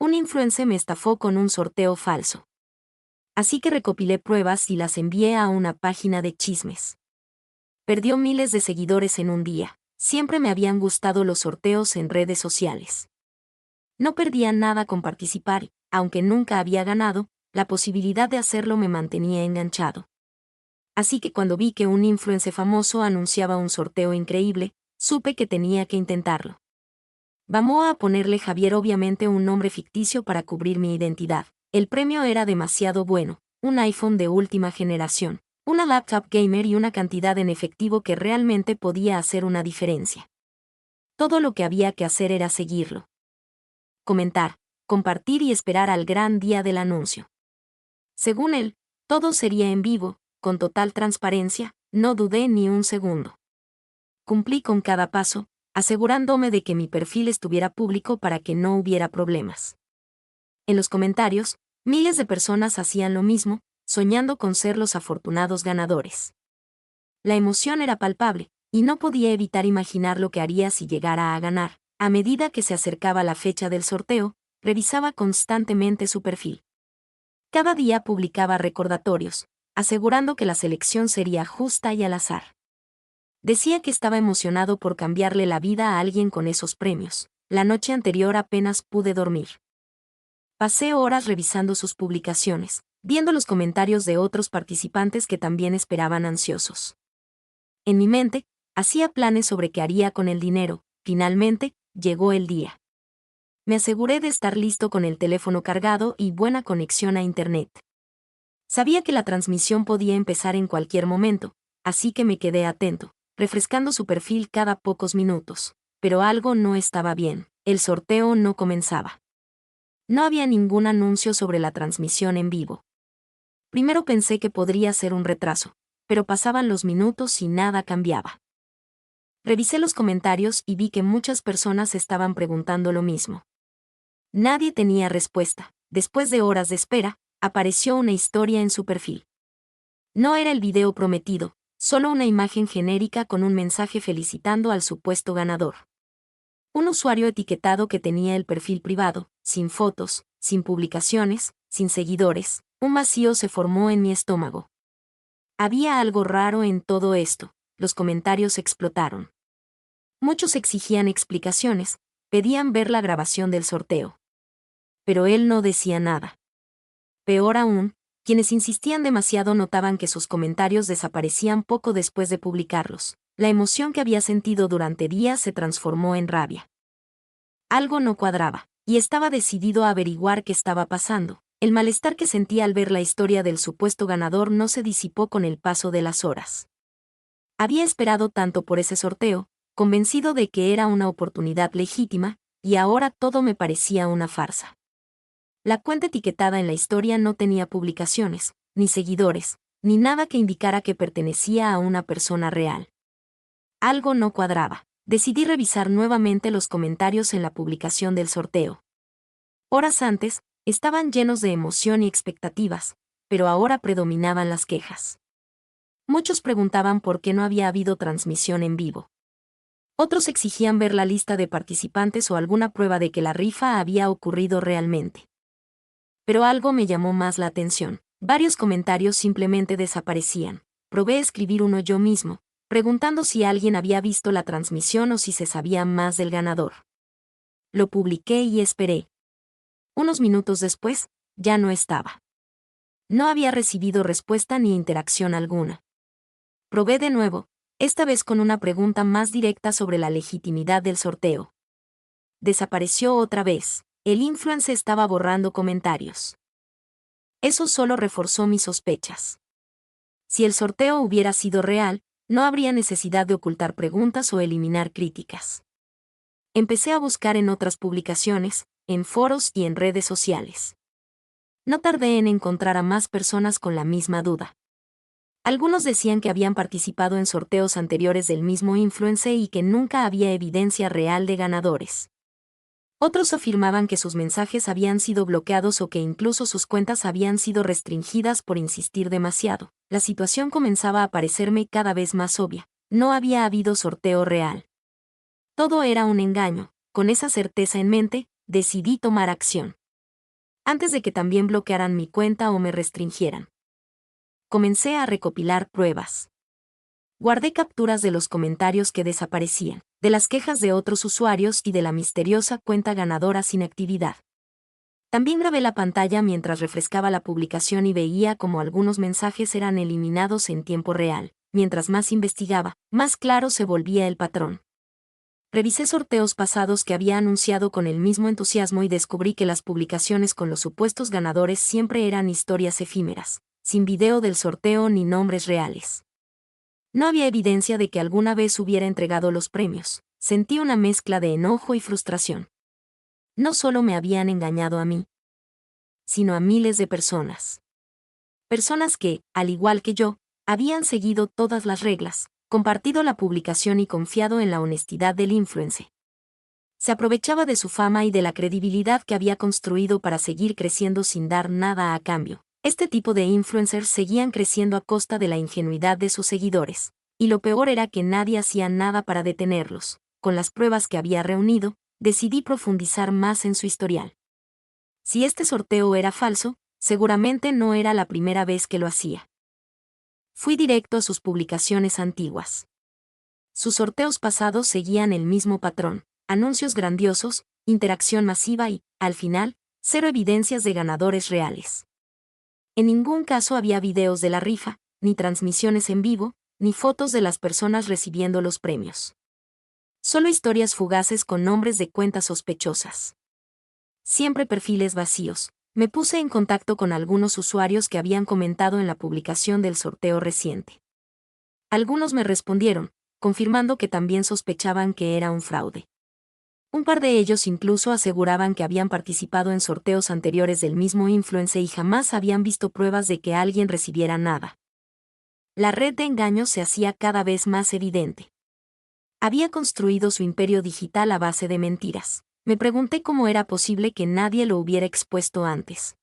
un influencer me estafó con un sorteo falso. Así que recopilé pruebas y las envié a una página de chismes. Perdió miles de seguidores en un día. Siempre me habían gustado los sorteos en redes sociales. No perdía nada con participar, aunque nunca había ganado, la posibilidad de hacerlo me mantenía enganchado. Así que cuando vi que un influencer famoso anunciaba un sorteo increíble, supe que tenía que intentarlo. Vamos a ponerle Javier, obviamente un nombre ficticio para cubrir mi identidad. El premio era demasiado bueno, un iPhone de última generación, una laptop gamer y una cantidad en efectivo que realmente podía hacer una diferencia. Todo lo que había que hacer era seguirlo. Comentar, compartir y esperar al gran día del anuncio. Según él, todo sería en vivo, con total transparencia, no dudé ni un segundo. Cumplí con cada paso, asegurándome de que mi perfil estuviera público para que no hubiera problemas. En los comentarios, miles de personas hacían lo mismo, soñando con ser los afortunados ganadores. La emoción era palpable, y no podía evitar imaginar lo que haría si llegara a ganar. A medida que se acercaba la fecha del sorteo, revisaba constantemente su perfil. Cada día publicaba recordatorios, asegurando que la selección sería justa y al azar. Decía que estaba emocionado por cambiarle la vida a alguien con esos premios. La noche anterior apenas pude dormir. Pasé horas revisando sus publicaciones, viendo los comentarios de otros participantes que también esperaban ansiosos. En mi mente, hacía planes sobre qué haría con el dinero. Finalmente, llegó el día. Me aseguré de estar listo con el teléfono cargado y buena conexión a Internet. Sabía que la transmisión podía empezar en cualquier momento, así que me quedé atento, refrescando su perfil cada pocos minutos. Pero algo no estaba bien, el sorteo no comenzaba. No había ningún anuncio sobre la transmisión en vivo. Primero pensé que podría ser un retraso, pero pasaban los minutos y nada cambiaba. Revisé los comentarios y vi que muchas personas estaban preguntando lo mismo. Nadie tenía respuesta. Después de horas de espera, apareció una historia en su perfil. No era el video prometido, solo una imagen genérica con un mensaje felicitando al supuesto ganador. Un usuario etiquetado que tenía el perfil privado, sin fotos, sin publicaciones, sin seguidores. Un vacío se formó en mi estómago. Había algo raro en todo esto. Los comentarios explotaron. Muchos exigían explicaciones, pedían ver la grabación del sorteo. Pero él no decía nada. Peor aún, quienes insistían demasiado notaban que sus comentarios desaparecían poco después de publicarlos. La emoción que había sentido durante días se transformó en rabia. Algo no cuadraba, y estaba decidido a averiguar qué estaba pasando. El malestar que sentía al ver la historia del supuesto ganador no se disipó con el paso de las horas. Había esperado tanto por ese sorteo, convencido de que era una oportunidad legítima, y ahora todo me parecía una farsa. La cuenta etiquetada en la historia no tenía publicaciones, ni seguidores, ni nada que indicara que pertenecía a una persona real. Algo no cuadraba. Decidí revisar nuevamente los comentarios en la publicación del sorteo. Horas antes, estaban llenos de emoción y expectativas, pero ahora predominaban las quejas. Muchos preguntaban por qué no había habido transmisión en vivo. Otros exigían ver la lista de participantes o alguna prueba de que la rifa había ocurrido realmente. Pero algo me llamó más la atención. Varios comentarios simplemente desaparecían. Probé escribir uno yo mismo, preguntando si alguien había visto la transmisión o si se sabía más del ganador. Lo publiqué y esperé. Unos minutos después, ya no estaba. No había recibido respuesta ni interacción alguna. Probé de nuevo, esta vez con una pregunta más directa sobre la legitimidad del sorteo. Desapareció otra vez. El influencer estaba borrando comentarios. Eso solo reforzó mis sospechas. Si el sorteo hubiera sido real, no habría necesidad de ocultar preguntas o eliminar críticas. Empecé a buscar en otras publicaciones, en foros y en redes sociales. No tardé en encontrar a más personas con la misma duda. Algunos decían que habían participado en sorteos anteriores del mismo influencer y que nunca había evidencia real de ganadores. Otros afirmaban que sus mensajes habían sido bloqueados o que incluso sus cuentas habían sido restringidas por insistir demasiado. La situación comenzaba a parecerme cada vez más obvia. No había habido sorteo real. Todo era un engaño. Con esa certeza en mente, decidí tomar acción. antes de que también bloquearan mi cuenta o me restringieran. Comencé a recopilar pruebas. Guardé capturas de los comentarios que desaparecían, de las quejas de otros usuarios y de la misteriosa cuenta ganadora sin actividad. También grabé la pantalla mientras refrescaba la publicación y veía cómo algunos mensajes eran eliminados en tiempo real. Mientras más investigaba, más claro se volvía el patrón. Revisé sorteos pasados que había anunciado con el mismo entusiasmo y descubrí que las publicaciones con los supuestos ganadores siempre eran historias efímeras, sin video del sorteo ni nombres reales. No había evidencia de que alguna vez hubiera entregado los premios. Sentí una mezcla de enojo y frustración. No solo me habían engañado a mí, sino a miles de personas. Personas que, al igual que yo, habían seguido todas las reglas, compartido la publicación y confiado en la honestidad del influencer. Se aprovechaba de su fama y de la credibilidad que había construido para seguir creciendo sin dar nada a cambio. Este tipo de influencers seguían creciendo a costa de la ingenuidad de sus seguidores, y lo peor era que nadie hacía nada para detenerlos. Con las pruebas que había reunido, decidí profundizar más en su historial. Si este sorteo era falso, seguramente no era la primera vez que lo hacía. Fui directo a sus publicaciones antiguas. Sus sorteos pasados seguían el mismo patrón: anuncios grandiosos, interacción masiva y, al final, cero evidencias de ganadores reales. En ningún caso había videos de la rifa, ni transmisiones en vivo, ni fotos de las personas recibiendo los premios. Solo historias fugaces con nombres de cuentas sospechosas. Siempre perfiles vacíos. Me puse en contacto con algunos usuarios que habían comentado en la publicación del sorteo reciente. Algunos me respondieron, confirmando que también sospechaban que era un fraude. Un par de ellos incluso aseguraban que habían participado en sorteos anteriores del mismo influencer y jamás habían visto pruebas de que alguien recibiera nada. La red de engaños se hacía cada vez más evidente. Había construido su imperio digital a base de mentiras. Me pregunté cómo era posible que nadie lo hubiera expuesto antes.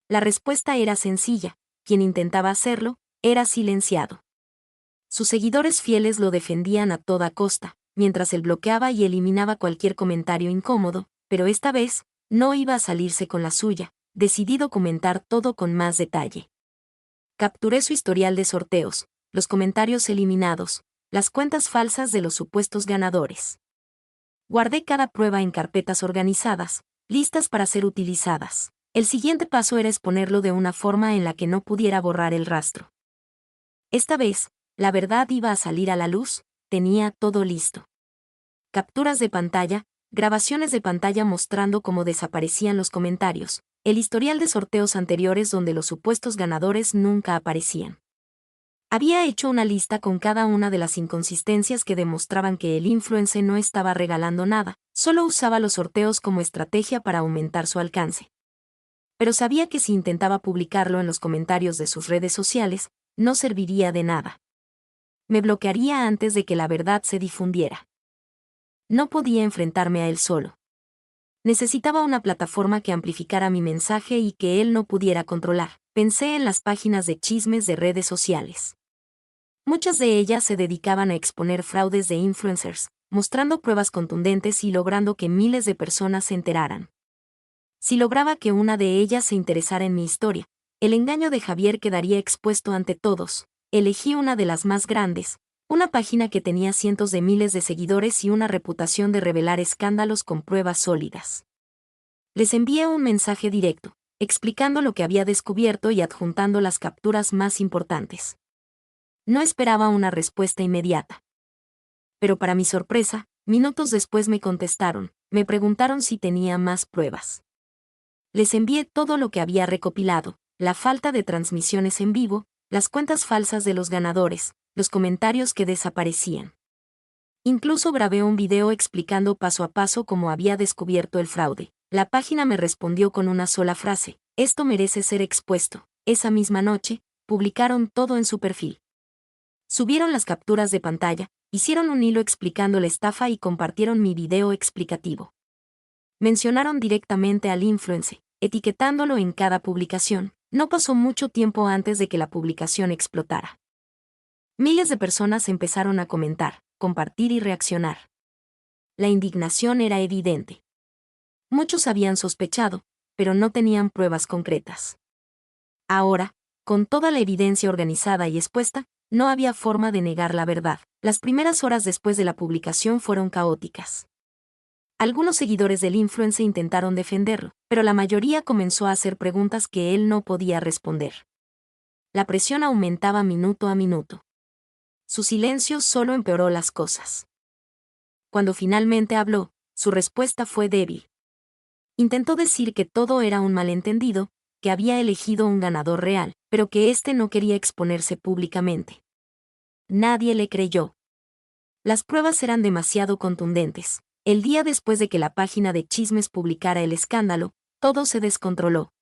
La respuesta era sencilla: quien intentaba hacerlo, era silenciado. Sus seguidores fieles lo defendían a toda costa, mientras él bloqueaba y eliminaba cualquier comentario incómodo, pero esta vez, no iba a salirse con la suya. Decidí documentar todo con más detalle. Capturé su historial de sorteos, los comentarios eliminados, las cuentas falsas de los supuestos ganadores. Guardé cada prueba en carpetas organizadas, listas para ser utilizadas. El siguiente paso era exponerlo de una forma en la que no pudiera borrar el rastro. Esta vez, la verdad iba a salir a la luz. Tenía todo listo. Capturas de pantalla, grabaciones de pantalla mostrando cómo desaparecían los comentarios, el historial de sorteos anteriores donde los supuestos ganadores nunca aparecían. Había hecho una lista con cada una de las inconsistencias que demostraban que el influencer no estaba regalando nada, solo usaba los sorteos como estrategia para aumentar su alcance. Pero sabía que si intentaba publicarlo en los comentarios de sus redes sociales, no serviría de nada. Me bloquearía antes de que la verdad se difundiera. No podía enfrentarme a él solo. Necesitaba una plataforma que amplificara mi mensaje y que él no pudiera controlar. Pensé en las páginas de chismes de redes sociales. Muchas de ellas se dedicaban a exponer fraudes de influencers, mostrando pruebas contundentes y logrando que miles de personas se enteraran. Si lograba que una de ellas se interesara en mi historia, el engaño de Javier quedaría expuesto ante todos. Elegí una de las más grandes, una página que tenía cientos de miles de seguidores y una reputación de revelar escándalos con pruebas sólidas. Les envié un mensaje directo, explicando lo que había descubierto y adjuntando las capturas más importantes. No esperaba una respuesta inmediata. Pero para mi sorpresa, minutos después me contestaron, me preguntaron si tenía más pruebas. Les envié todo lo que había recopilado: la falta de transmisiones en vivo, las cuentas falsas de los ganadores, los comentarios que desaparecían. Incluso grabé un video explicando paso a paso cómo había descubierto el fraude. La página me respondió con una sola frase: esto merece ser expuesto. Esa misma noche, publicaron todo en su perfil. Subieron las capturas de pantalla, hicieron un hilo explicando la estafa y compartieron mi video explicativo. Mencionaron directamente al influencer, etiquetándolo en cada publicación. No pasó mucho tiempo antes de que la publicación explotara. Miles de personas empezaron a comentar, compartir y reaccionar. La indignación era evidente. Muchos habían sospechado, pero no tenían pruebas concretas. Ahora, con toda la evidencia organizada y expuesta, no había forma de negar la verdad. Las primeras horas después de la publicación fueron caóticas. Algunos seguidores del influencer intentaron defenderlo, pero la mayoría comenzó a hacer preguntas que él no podía responder. La presión aumentaba minuto a minuto. Su silencio solo empeoró las cosas. Cuando finalmente habló, su respuesta fue débil. Intentó decir que todo era un malentendido, que había elegido un ganador real, pero que éste no quería exponerse públicamente. Nadie le creyó. Las pruebas eran demasiado contundentes. El día después de que la página de chismes publicara el escándalo, todo se descontroló.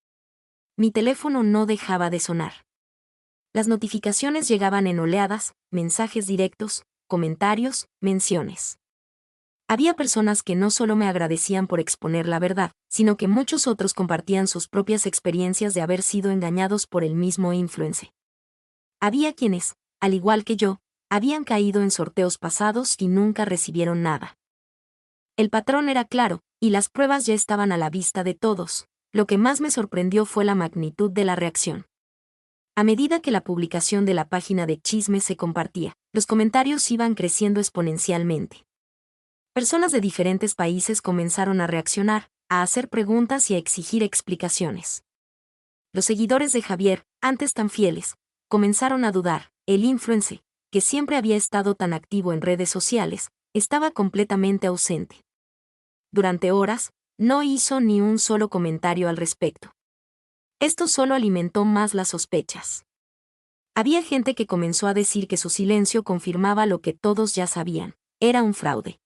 Mi teléfono no dejaba de sonar. Las notificaciones llegaban en oleadas, mensajes directos, comentarios, menciones. Había personas que no solo me agradecían por exponer la verdad, sino que muchos otros compartían sus propias experiencias de haber sido engañados por el mismo influencer. Había quienes, al igual que yo, habían caído en sorteos pasados y nunca recibieron nada. El patrón era claro, y las pruebas ya estaban a la vista de todos. Lo que más me sorprendió fue la magnitud de la reacción. A medida que la publicación de la página de chismes se compartía, los comentarios iban creciendo exponencialmente. Personas de diferentes países comenzaron a reaccionar, a hacer preguntas y a exigir explicaciones. Los seguidores de Javier, antes tan fieles, comenzaron a dudar. El influencer, que siempre había estado tan activo en redes sociales, estaba completamente ausente. Durante horas, no hizo ni un solo comentario al respecto. Esto solo alimentó más las sospechas. Había gente que comenzó a decir que su silencio confirmaba lo que todos ya sabían: era un fraude.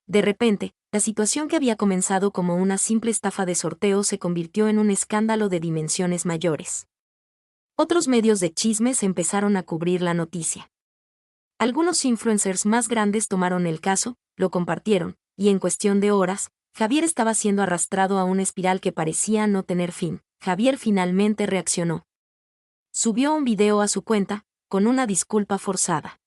De repente, la situación que había comenzado como una simple estafa de sorteo se convirtió en un escándalo de dimensiones mayores. Otros medios de chismes empezaron a cubrir la noticia. Algunos influencers más grandes tomaron el caso, lo compartieron, y en cuestión de horas, Javier estaba siendo arrastrado a una espiral que parecía no tener fin. Javier finalmente reaccionó. Subió un video a su cuenta, con una disculpa forzada.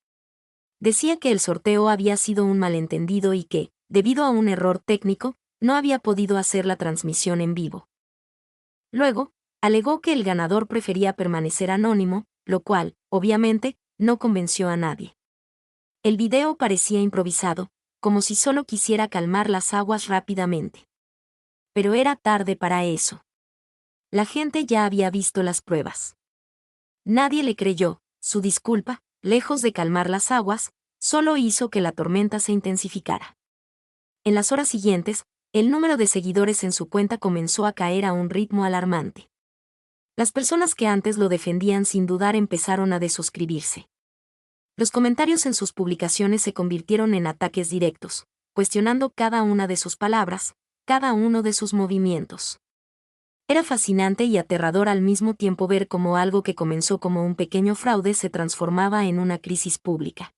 Decía que el sorteo había sido un malentendido y que, debido a un error técnico, no había podido hacer la transmisión en vivo. Luego, alegó que el ganador prefería permanecer anónimo, lo cual, obviamente, no convenció a nadie. El video parecía improvisado, como si solo quisiera calmar las aguas rápidamente. Pero era tarde para eso. La gente ya había visto las pruebas. Nadie le creyó. Su disculpa, lejos de calmar las aguas, solo hizo que la tormenta se intensificara. En las horas siguientes, el número de seguidores en su cuenta comenzó a caer a un ritmo alarmante. Las personas que antes lo defendían sin dudar empezaron a desuscribirse. Los comentarios en sus publicaciones se convirtieron en ataques directos, cuestionando cada una de sus palabras, cada uno de sus movimientos. Era fascinante y aterrador al mismo tiempo ver cómo algo que comenzó como un pequeño fraude se transformaba en una crisis pública.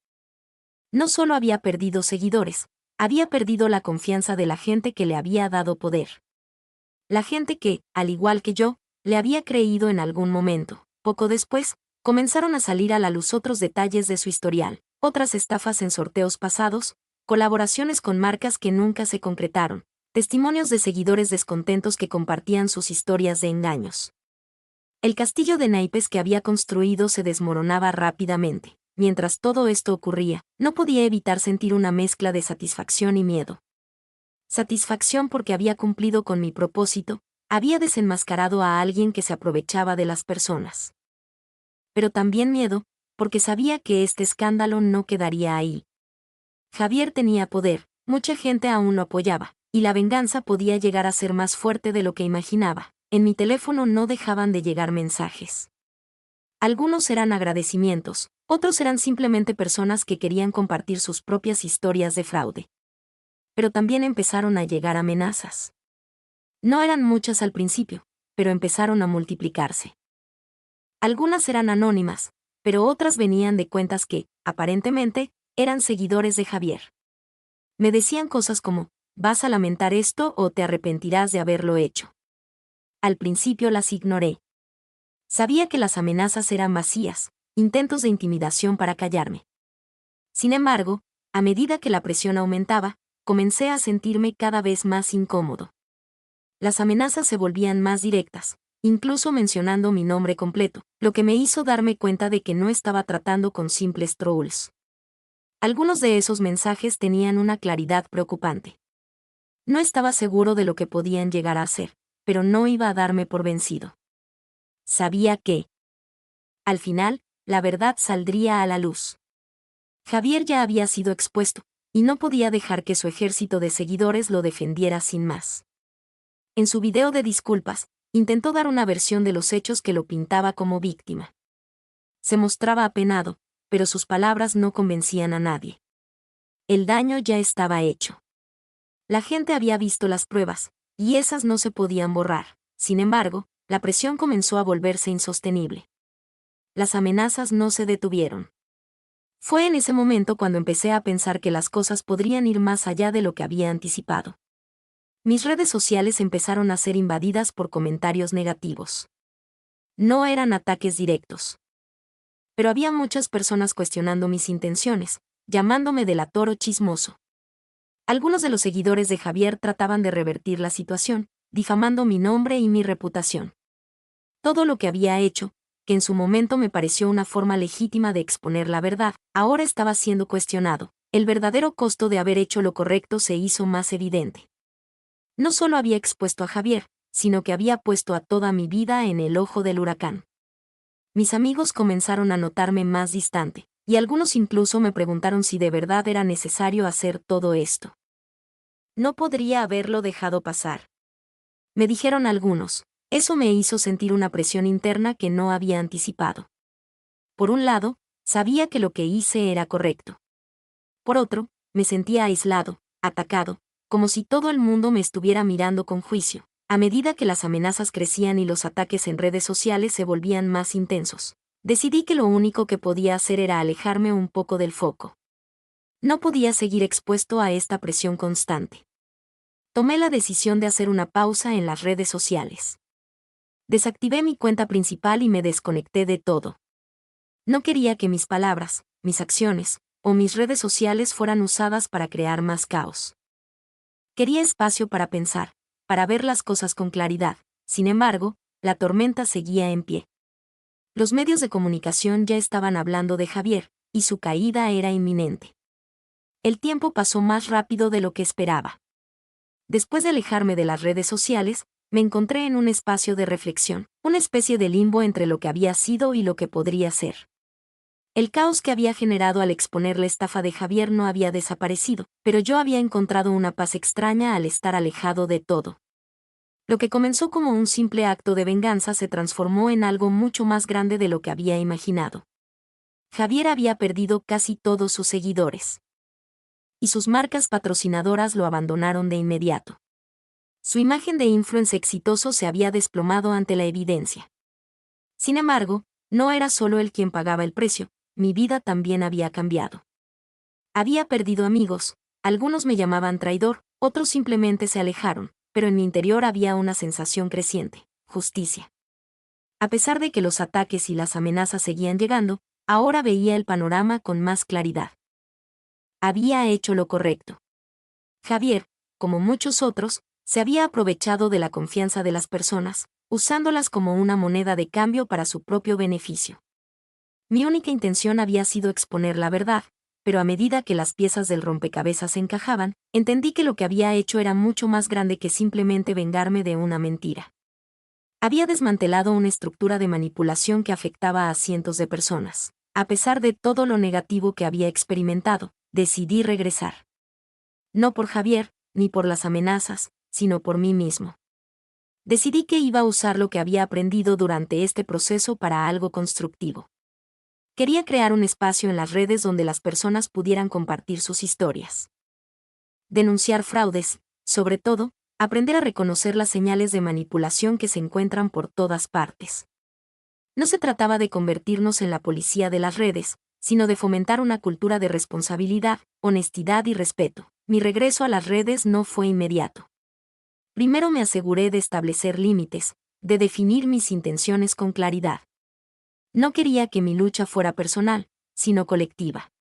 No solo había perdido seguidores, había perdido la confianza de la gente que le había dado poder. La gente que, al igual que yo, le había creído en algún momento. Poco después, comenzaron a salir a la luz otros detalles de su historial, otras estafas en sorteos pasados, colaboraciones con marcas que nunca se concretaron, testimonios de seguidores descontentos que compartían sus historias de engaños. El castillo de naipes que había construido se desmoronaba rápidamente. Mientras todo esto ocurría, no podía evitar sentir una mezcla de satisfacción y miedo. Satisfacción porque había cumplido con mi propósito, había desenmascarado a alguien que se aprovechaba de las personas. Pero también miedo, porque sabía que este escándalo no quedaría ahí. Javier tenía poder, mucha gente aún lo apoyaba, y la venganza podía llegar a ser más fuerte de lo que imaginaba. En mi teléfono no dejaban de llegar mensajes. Algunos eran agradecimientos, otros eran simplemente personas que querían compartir sus propias historias de fraude. Pero también empezaron a llegar amenazas. No eran muchas al principio, pero empezaron a multiplicarse. Algunas eran anónimas, pero otras venían de cuentas que, aparentemente, eran seguidores de Javier. Me decían cosas como: vas a lamentar esto o te arrepentirás de haberlo hecho. Al principio las ignoré. Sabía que las amenazas eran vacías, intentos de intimidación para callarme. Sin embargo, a medida que la presión aumentaba, comencé a sentirme cada vez más incómodo. Las amenazas se volvían más directas, incluso mencionando mi nombre completo, lo que me hizo darme cuenta de que no estaba tratando con simples trolls. Algunos de esos mensajes tenían una claridad preocupante. No estaba seguro de lo que podían llegar a hacer, pero no iba a darme por vencido. Sabía que, al final, la verdad saldría a la luz. Javier ya había sido expuesto, y no podía dejar que su ejército de seguidores lo defendiera sin más. En su video de disculpas, intentó dar una versión de los hechos que lo pintaba como víctima. Se mostraba apenado, pero sus palabras no convencían a nadie. El daño ya estaba hecho. La gente había visto las pruebas, y esas no se podían borrar. Sin embargo, la presión comenzó a volverse insostenible. Las amenazas no se detuvieron. Fue en ese momento cuando empecé a pensar que las cosas podrían ir más allá de lo que había anticipado. Mis redes sociales empezaron a ser invadidas por comentarios negativos. No eran ataques directos. Pero había muchas personas cuestionando mis intenciones, llamándome delator o chismoso. Algunos de los seguidores de Javier trataban de revertir la situación, difamando mi nombre y mi reputación. Todo lo que había hecho, que en su momento me pareció una forma legítima de exponer la verdad, ahora estaba siendo cuestionado. El verdadero costo de haber hecho lo correcto se hizo más evidente. No solo había expuesto a Javier, sino que había puesto a toda mi vida en el ojo del huracán. Mis amigos comenzaron a notarme más distante, y algunos incluso me preguntaron si de verdad era necesario hacer todo esto. No podría haberlo dejado pasar. Me dijeron algunos. Eso me hizo sentir una presión interna que no había anticipado. Por un lado, sabía que lo que hice era correcto. Por otro, me sentía aislado, atacado, como si todo el mundo me estuviera mirando con juicio. A medida que las amenazas crecían y los ataques en redes sociales se volvían más intensos, decidí que lo único que podía hacer era alejarme un poco del foco. No podía seguir expuesto a esta presión constante. Tomé la decisión de hacer una pausa en las redes sociales. Desactivé mi cuenta principal y me desconecté de todo. No quería que mis palabras, mis acciones, o mis redes sociales fueran usadas para crear más caos. Quería espacio para pensar, para ver las cosas con claridad. Sin embargo, la tormenta seguía en pie. Los medios de comunicación ya estaban hablando de Javier, y su caída era inminente. El tiempo pasó más rápido de lo que esperaba. Después de alejarme de las redes sociales, me encontré en un espacio de reflexión, una especie de limbo entre lo que había sido y lo que podría ser. El caos que había generado al exponer la estafa de Javier no había desaparecido, pero yo había encontrado una paz extraña al estar alejado de todo. Lo que comenzó como un simple acto de venganza se transformó en algo mucho más grande de lo que había imaginado. Javier había perdido casi todos sus seguidores. Y sus marcas patrocinadoras lo abandonaron de inmediato. Su imagen de influencer exitoso se había desplomado ante la evidencia. Sin embargo, no era solo él quien pagaba el precio, mi vida también había cambiado. Había perdido amigos, algunos me llamaban traidor, otros simplemente se alejaron, pero en mi interior había una sensación creciente: justicia. A pesar de que los ataques y las amenazas seguían llegando, ahora veía el panorama con más claridad. Había hecho lo correcto. Javier, como muchos otros, se había aprovechado de la confianza de las personas, usándolas como una moneda de cambio para su propio beneficio. Mi única intención había sido exponer la verdad, pero a medida que las piezas del rompecabezas encajaban, entendí que lo que había hecho era mucho más grande que simplemente vengarme de una mentira. Había desmantelado una estructura de manipulación que afectaba a cientos de personas. A pesar de todo lo negativo que había experimentado, decidí regresar. No por Javier, ni por las amenazas, sino por mí mismo. Decidí que iba a usar lo que había aprendido durante este proceso para algo constructivo. Quería crear un espacio en las redes donde las personas pudieran compartir sus historias. Denunciar fraudes, sobre todo, aprender a reconocer las señales de manipulación que se encuentran por todas partes. No se trataba de convertirnos en la policía de las redes, sino de fomentar una cultura de responsabilidad, honestidad y respeto. Mi regreso a las redes no fue inmediato. Primero me aseguré de establecer límites, de definir mis intenciones con claridad. No quería que mi lucha fuera personal, sino colectiva.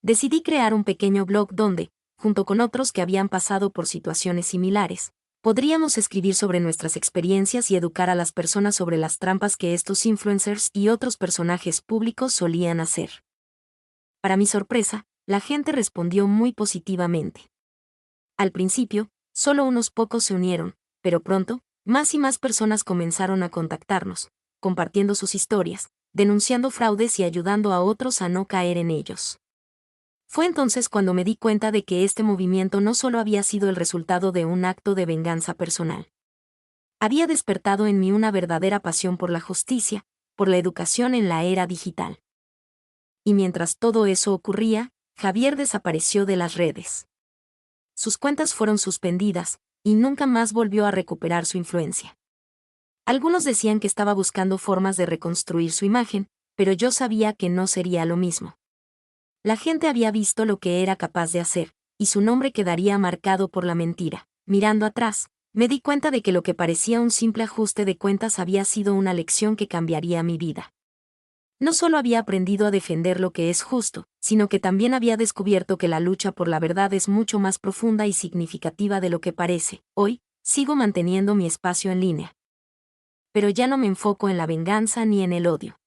Decidí crear un pequeño blog donde, junto con otros que habían pasado por situaciones similares, Podríamos escribir sobre nuestras experiencias y educar a las personas sobre las trampas que estos influencers y otros personajes públicos solían hacer. Para mi sorpresa, la gente respondió muy positivamente. Al principio, solo unos pocos se unieron, pero pronto, más y más personas comenzaron a contactarnos, compartiendo sus historias, denunciando fraudes y ayudando a otros a no caer en ellos. Fue entonces cuando me di cuenta de que este movimiento no solo había sido el resultado de un acto de venganza personal. Había despertado en mí una verdadera pasión por la justicia, por la educación en la era digital. Y mientras todo eso ocurría, Javier desapareció de las redes. Sus cuentas fueron suspendidas, y nunca más volvió a recuperar su influencia. Algunos decían que estaba buscando formas de reconstruir su imagen, pero yo sabía que no sería lo mismo. La gente había visto lo que era capaz de hacer, y su nombre quedaría marcado por la mentira. Mirando atrás, me di cuenta de que lo que parecía un simple ajuste de cuentas había sido una lección que cambiaría mi vida. No solo había aprendido a defender lo que es justo, sino que también había descubierto que la lucha por la verdad es mucho más profunda y significativa de lo que parece. Hoy, sigo manteniendo mi espacio en línea. Pero ya no me enfoco en la venganza ni en el odio.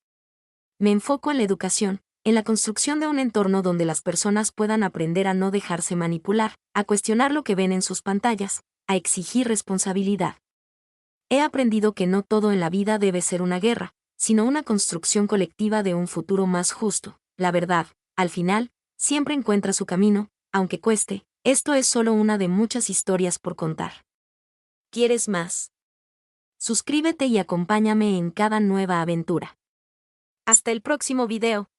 Me enfoco en la educación, en la construcción de un entorno donde las personas puedan aprender a no dejarse manipular, a cuestionar lo que ven en sus pantallas, a exigir responsabilidad. He aprendido que no todo en la vida debe ser una guerra, sino una construcción colectiva de un futuro más justo. La verdad, al final, siempre encuentra su camino, aunque cueste. Esto es solo una de muchas historias por contar. ¿Quieres más? Suscríbete y acompáñame en cada nueva aventura. Hasta el próximo video.